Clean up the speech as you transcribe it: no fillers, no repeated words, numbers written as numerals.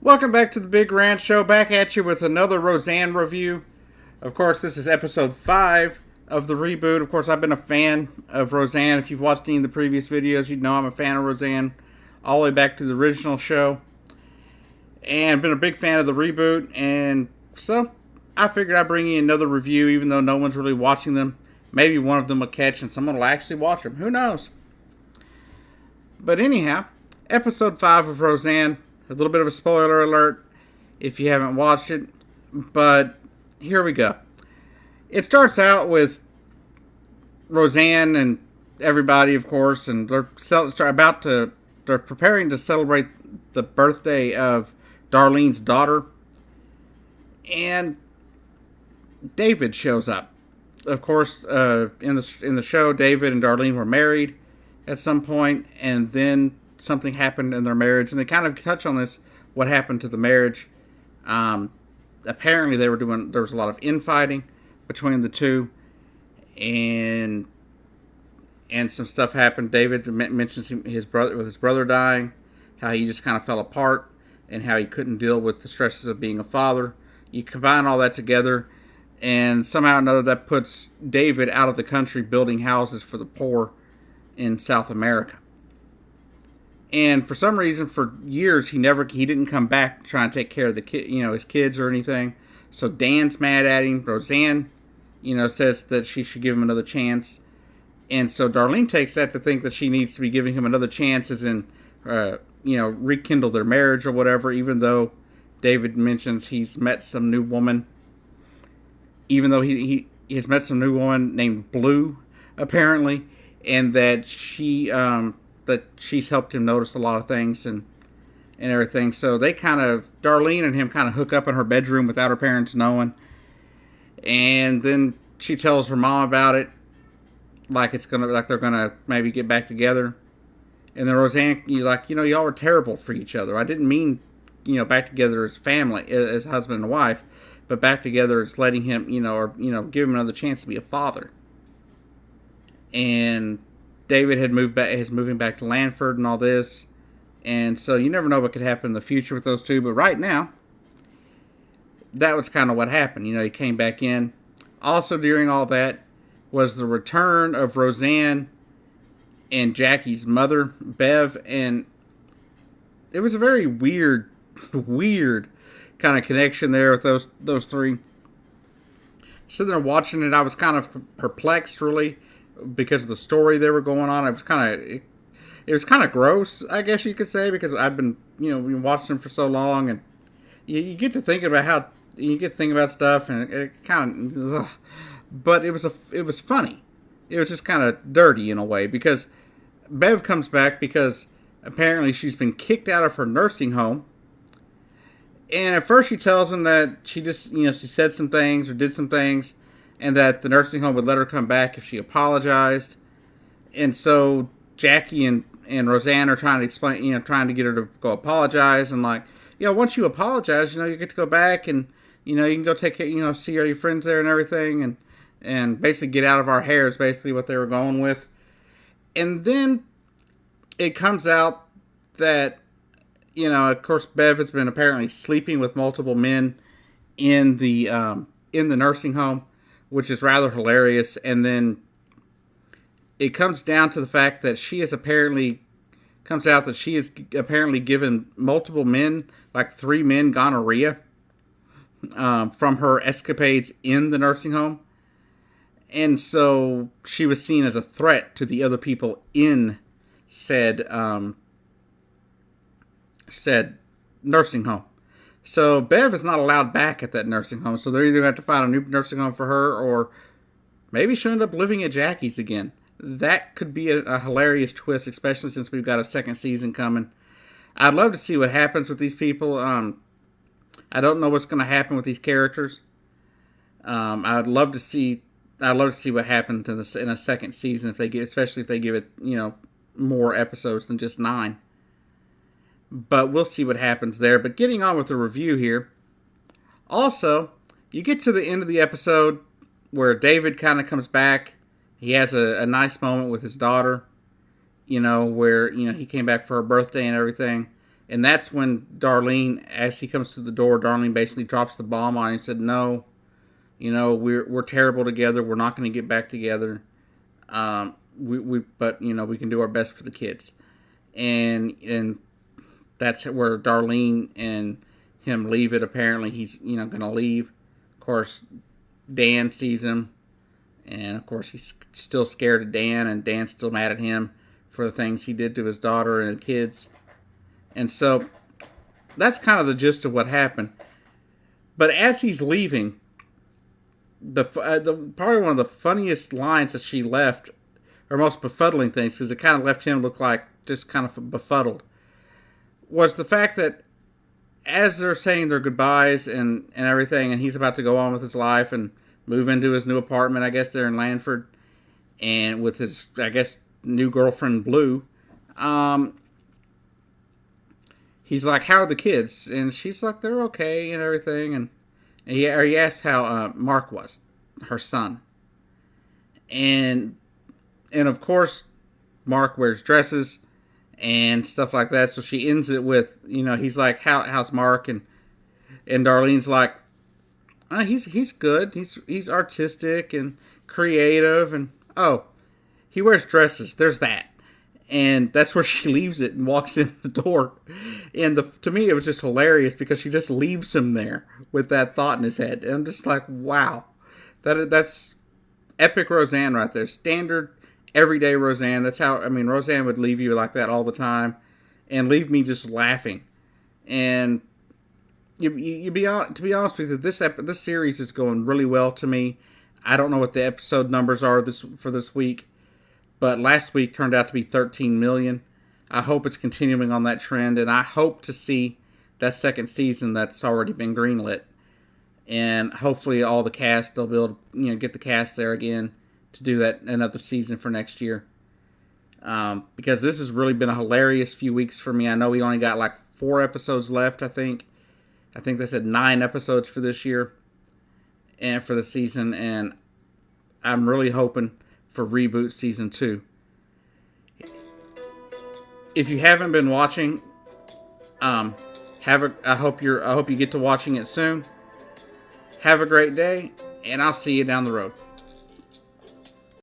Welcome back to the Big Ranch Show. Back at you with another Roseanne review. Of course, this is episode 5 of the reboot. Of course, I've been a fan of Roseanne. If you've watched any of the previous videos, you'd know I'm a fan of Roseanne all the way back to the original show. And been a big fan of the reboot. And so, I figured I'd bring you another review, even though no one's really watching them. Maybe one of them will catch and someone will actually watch them. Who knows? But anyhow, episode 5 of Roseanne. A little bit of a spoiler alert if you haven't watched it, but here we go. It starts out with Roseanne and everybody, of course, and they're preparing to celebrate the birthday of Darlene's daughter, and David shows up. Of course, in the show, David and Darlene were married at some point, and then something happened in their marriage, and they kind of touch on this, what happened to the marriage. Apparently there was a lot of infighting between the two, and some stuff happened. David mentions his brother dying, how he just kind of fell apart, and how he couldn't deal with the stresses of being a father. You combine all that together, and somehow or another that puts David out of the country building houses for the poor in South America. And for some reason, for years, he didn't come back to try and take care of his kids or anything. So Dan's mad at him. Roseanne, says that she should give him another chance. And so Darlene takes that to think that she needs to be giving him another chance, as in, rekindle their marriage or whatever, even though David mentions he's met some new woman. Even though he has met some new woman named Blue, apparently, and that she's helped him notice a lot of things and everything. So Darlene and him kind of hook up in her bedroom without her parents knowing. And then she tells her mom about it, like they're gonna maybe get back together. And then Roseanne, y'all were terrible for each other. I didn't mean, back together as family, as husband and wife, but back together as letting him, give him another chance to be a father. And David is moving back to Lanford and all this. And so you never know what could happen in the future with those two. But right now, that was kind of what happened. He came back in. Also during all that was the return of Roseanne and Jackie's mother, Bev. And it was a very weird kind of connection there with those three. Sitting there watching it, I was kind of perplexed, really, because of the story they were going on. It was kind of gross, I guess you could say, because I've been watching them for so long, and you get to thinking about stuff, and it kind of, but it was funny. It was just kind of dirty in a way, because Bev comes back because apparently she's been kicked out of her nursing home. And at first she tells him that she just, she said some things or did some things, and that the nursing home would let her come back if she apologized. And so Jackie and Roseanne are trying to explain, trying to get her to go apologize. And once you apologize, you get to go back and, you can go take care, see all your friends there and everything. And basically get out of our hair is basically what they were going with. And then it comes out that, of course, Bev has been apparently sleeping with multiple men in the nursing home, which is rather hilarious. And then it comes down to the fact that she has apparently given multiple men, like 3 men, gonorrhea from her escapades in the nursing home. And so she was seen as a threat to the other people in said nursing home. So Bev is not allowed back at that nursing home. So they're either going to have to find a new nursing home for her, or maybe she'll end up living at Jackie's again. That could be a hilarious twist, especially since we've got a second season coming. I'd love to see what happens with these people. I don't know what's going to happen with these characters. I'd love to see what happens in a second season, especially if they give it, more episodes than just 9. But we'll see what happens there. But getting on with the review here. Also, you get to the end of the episode where David kind of comes back. He has a nice moment with his daughter, where, he came back for her birthday and everything. And that's when Darlene, as he comes through the door, Darlene basically drops the bomb on him and said, "No, we're terrible together. We're not going to get back together. But we can do our best for the kids." And that's where Darlene and him leave it. Apparently, he's going to leave. Of course, Dan sees him, and of course he's still scared of Dan, and Dan's still mad at him for the things he did to his daughter and the kids. And so that's kind of the gist of what happened. But as he's leaving, the probably one of the funniest lines that she left, or most befuddling things, because it kind of left him look like just kind of befuddled, was the fact that as they're saying their goodbyes and everything, and he's about to go on with his life and move into his new apartment, I guess, there in Lanford, and with his, I guess, new girlfriend, Blue, he's like, "How are the kids?" And she's like, "They're okay," and everything, and he asked how Mark was, her son. And of course, Mark wears dresses and stuff like that, so she ends it with, he's like, how's Mark? And Darlene's like, he's good. He's artistic and creative, and he wears dresses. There's that. And that's where she leaves it and walks in the door. And to me, it was just hilarious because she just leaves him there with that thought in his head. And I'm just like, wow, that's epic Roseanne right there. Standard, everyday Roseanne. That's how, Roseanne would leave you like that all the time and leave me just laughing. And to be honest with you, this series is going really well to me. I don't know what the episode numbers are for this week, but last week turned out to be 13 million. I hope it's continuing on that trend, and I hope to see that second season that's already been greenlit. And hopefully all the cast, they'll be able to get the cast there again to do that another season for next year. Because this has really been a hilarious few weeks for me. I know we only got like 4 episodes left, I think. I think they said 9 episodes for this year and for the season, and I'm really hoping for Reboot Season 2. If you haven't been watching, I hope you get to watching it soon. Have a great day, and I'll see you down the road.